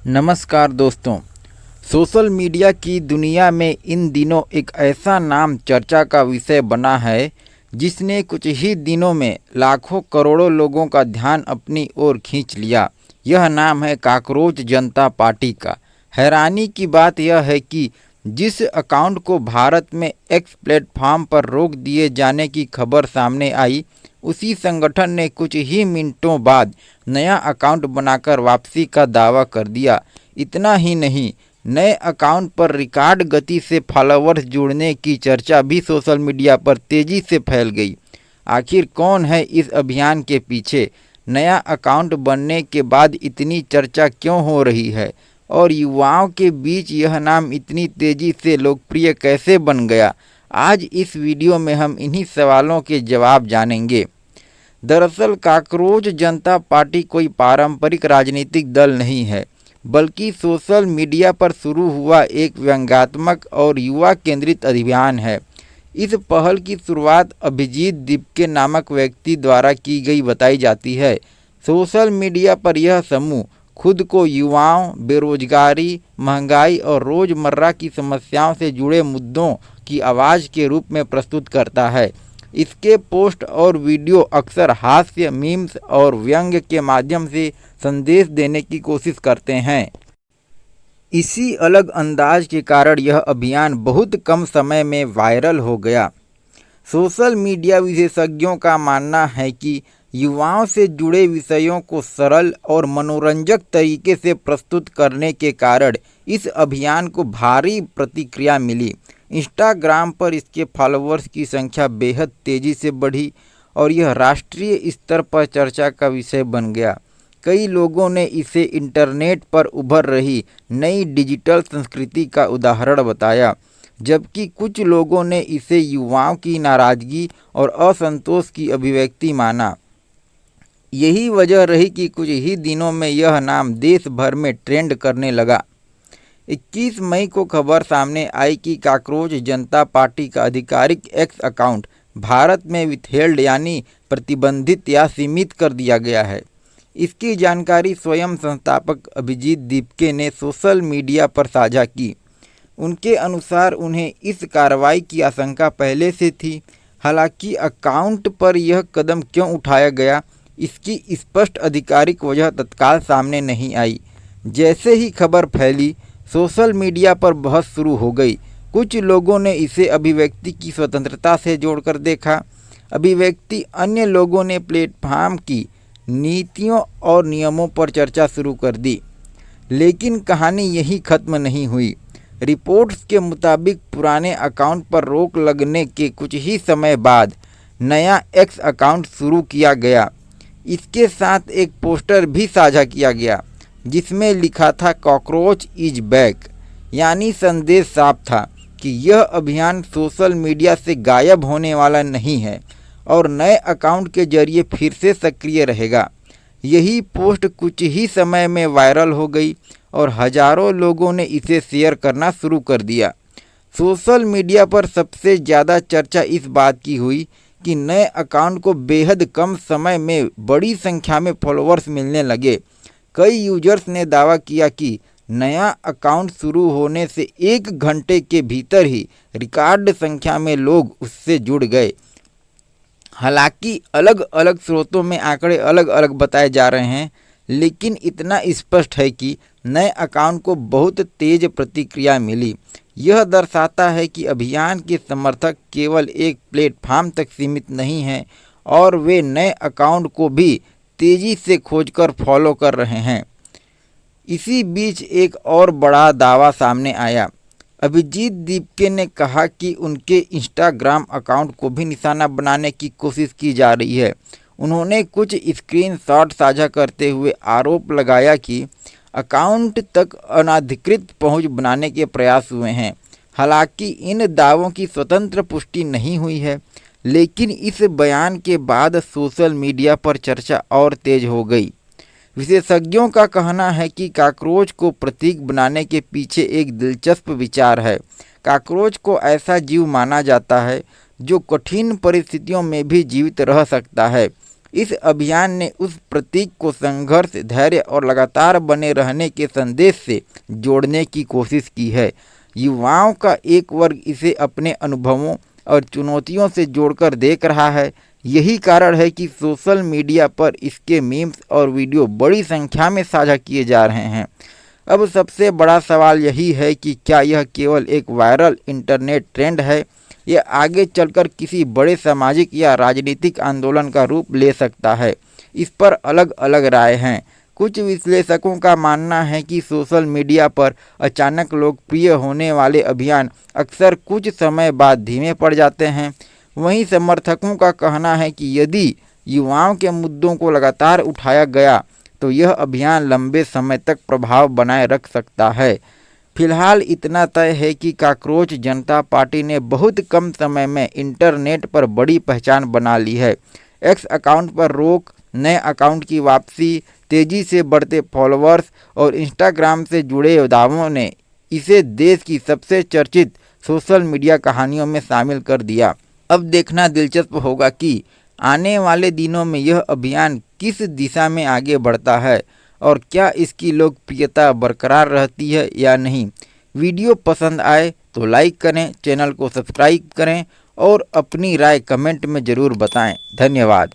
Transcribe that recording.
नमस्कार दोस्तों। Social media की दुनिया में इन दिनों एक ऐसा नाम चर्चा का विषय बना है जिसने कुछ ही दिनों में लाखों करोड़ों लोगों का ध्यान अपनी ओर खींच लिया। यह नाम है कॉकरोच जनता पार्टी का। हैरानी की बात यह है कि जिस अकाउंट को भारत में एक्स प्लेटफॉर्म पर रोक दिए जाने की खबर सामने आई, उसी संगठन ने कुछ ही मिनटों बाद नया अकाउंट बनाकर वापसी का दावा कर दिया। इतना ही नहीं, नए अकाउंट पर रिकॉर्ड गति से फॉलोअर्स जुड़ने की चर्चा भी सोशल मीडिया पर तेज़ी से फैल गई। आखिर कौन है इस अभियान के पीछे? नया अकाउंट बनने के बाद इतनी चर्चा क्यों हो रही है और युवाओं के बीच यह नाम इतनी तेज़ी से लोकप्रिय कैसे बन गया? आज इस वीडियो में हम इन्हीं सवालों के जवाब जानेंगे। दरअसल कॉकरोच जनता पार्टी कोई पारंपरिक राजनीतिक दल नहीं है, बल्कि सोशल मीडिया पर शुरू हुआ एक व्यंग्यात्मक और युवा केंद्रित अभियान है। इस पहल की शुरुआत अभिजीत दीपके नामक व्यक्ति द्वारा की गई बताई जाती है। सोशल मीडिया पर यह समूह खुद को युवाओं, बेरोजगारी, महंगाई और रोज़मर्रा की समस्याओं से जुड़े मुद्दों की आवाज़ के रूप में प्रस्तुत करता है। इसके पोस्ट और वीडियो अक्सर हास्य, मीम्स और व्यंग्य के माध्यम से संदेश देने की कोशिश करते हैं। इसी अलग अंदाज के कारण यह अभियान बहुत कम समय में वायरल हो गया। सोशल मीडिया विशेषज्ञों का मानना है कि युवाओं से जुड़े विषयों को सरल और मनोरंजक तरीके से प्रस्तुत करने के कारण इस अभियान को भारी प्रतिक्रिया मिली। इंस्टाग्राम पर इसके फॉलोअर्स की संख्या बेहद तेज़ी से बढ़ी और यह राष्ट्रीय स्तर पर चर्चा का विषय बन गया। कई लोगों ने इसे इंटरनेट पर उभर रही नई डिजिटल संस्कृति का उदाहरण बताया, जबकि कुछ लोगों ने इसे युवाओं की नाराज़गी और असंतोष की अभिव्यक्ति माना। यही वजह रही कि कुछ ही दिनों में यह नाम देश भर में ट्रेंड करने लगा। 21 मई को खबर सामने आई कि कॉकरोच जनता पार्टी का आधिकारिक एक्स अकाउंट भारत में विथहेल्ड यानी प्रतिबंधित या सीमित कर दिया गया है। इसकी जानकारी स्वयं संस्थापक अभिजीत दीपके ने सोशल मीडिया पर साझा की। उनके अनुसार उन्हें इस कार्रवाई की आशंका पहले से थी। हालांकि अकाउंट पर यह कदम क्यों उठाया गया, इसकी स्पष्ट आधिकारिक वजह तत्काल सामने नहीं आई। जैसे ही खबर फैली, सोशल मीडिया पर बहस शुरू हो गई। कुछ लोगों ने इसे अभिव्यक्ति की स्वतंत्रता से जोड़कर देखा। अन्य लोगों ने प्लेटफॉर्म की नीतियों और नियमों पर चर्चा शुरू कर दी। लेकिन कहानी यहीं खत्म नहीं हुई। रिपोर्ट्स के मुताबिक पुराने अकाउंट पर रोक लगने के कुछ ही समय बाद नया एक्स अकाउंट शुरू किया गया। इसके साथ एक पोस्टर भी साझा किया गया जिसमें लिखा था कॉकरोच इज बैक, यानी संदेश साफ था कि यह अभियान सोशल मीडिया से गायब होने वाला नहीं है और नए अकाउंट के जरिए फिर से सक्रिय रहेगा। यही पोस्ट कुछ ही समय में वायरल हो गई और हजारों लोगों ने इसे शेयर करना शुरू कर दिया। सोशल मीडिया पर सबसे ज़्यादा चर्चा इस बात की हुई कि नए अकाउंट को बेहद कम समय में बड़ी संख्या में फॉलोअर्स मिलने लगे। कई यूजर्स ने दावा किया कि नया अकाउंट शुरू होने से 1 घंटे के भीतर ही रिकॉर्ड संख्या में लोग उससे जुड़ गए। हालांकि अलग अलग स्रोतों में आंकड़े अलग अलग बताए जा रहे हैं, लेकिन इतना स्पष्ट है कि नए अकाउंट को बहुत तेज प्रतिक्रिया मिली। यह दर्शाता है कि अभियान के समर्थक केवल एक प्लेटफॉर्म तक सीमित नहीं हैं और वे नए अकाउंट को भी तेज़ी से खोजकर फॉलो कर रहे हैं। इसी बीच एक और बड़ा दावा सामने आया। अभिजीत दीपके ने कहा कि उनके इंस्टाग्राम अकाउंट को भी निशाना बनाने की कोशिश की जा रही है। उन्होंने कुछ स्क्रीनशॉट साझा करते हुए आरोप लगाया कि अकाउंट तक अनधिकृत पहुंच बनाने के प्रयास हुए हैं। हालांकि इन दावों की स्वतंत्र पुष्टि नहीं हुई है, लेकिन इस बयान के बाद सोशल मीडिया पर चर्चा और तेज हो गई। विशेषज्ञों का कहना है कि कॉकरोच को प्रतीक बनाने के पीछे एक दिलचस्प विचार है। कॉकरोच को ऐसा जीव माना जाता है जो कठिन परिस्थितियों में भी जीवित रह सकता है। इस अभियान ने उस प्रतीक को संघर्ष, धैर्य और लगातार बने रहने के संदेश से जोड़ने की कोशिश की है। युवाओं का एक वर्ग इसे अपने अनुभवों और चुनौतियों से जोड़कर देख रहा है। यही कारण है कि सोशल मीडिया पर इसके मीम्स और वीडियो बड़ी संख्या में साझा किए जा रहे हैं। अब सबसे बड़ा सवाल यही है कि क्या यह केवल एक वायरल इंटरनेट ट्रेंड है या आगे चलकर किसी बड़े सामाजिक या राजनीतिक आंदोलन का रूप ले सकता है। इस पर अलग अलग राय हैं। कुछ विश्लेषकों का मानना है कि सोशल मीडिया पर अचानक लोकप्रिय होने वाले अभियान अक्सर कुछ समय बाद धीमे पड़ जाते हैं। वहीं समर्थकों का कहना है कि यदि युवाओं के मुद्दों को लगातार उठाया गया तो यह अभियान लंबे समय तक प्रभाव बनाए रख सकता है। फिलहाल इतना तय है कि कॉकरोच जनता पार्टी ने बहुत कम समय में इंटरनेट पर बड़ी पहचान बना ली है। एक्स अकाउंट पर रोक, नए अकाउंट की वापसी, तेज़ी से बढ़ते फॉलोअर्स और इंस्टाग्राम से जुड़े दावों ने इसे देश की सबसे चर्चित सोशल मीडिया कहानियों में शामिल कर दिया। अब देखना दिलचस्प होगा कि आने वाले दिनों में यह अभियान किस दिशा में आगे बढ़ता है और क्या इसकी लोकप्रियता बरकरार रहती है या नहीं। वीडियो पसंद आए तो लाइक करें, चैनल को सब्सक्राइब करें और अपनी राय कमेंट में ज़रूर बताएं। धन्यवाद।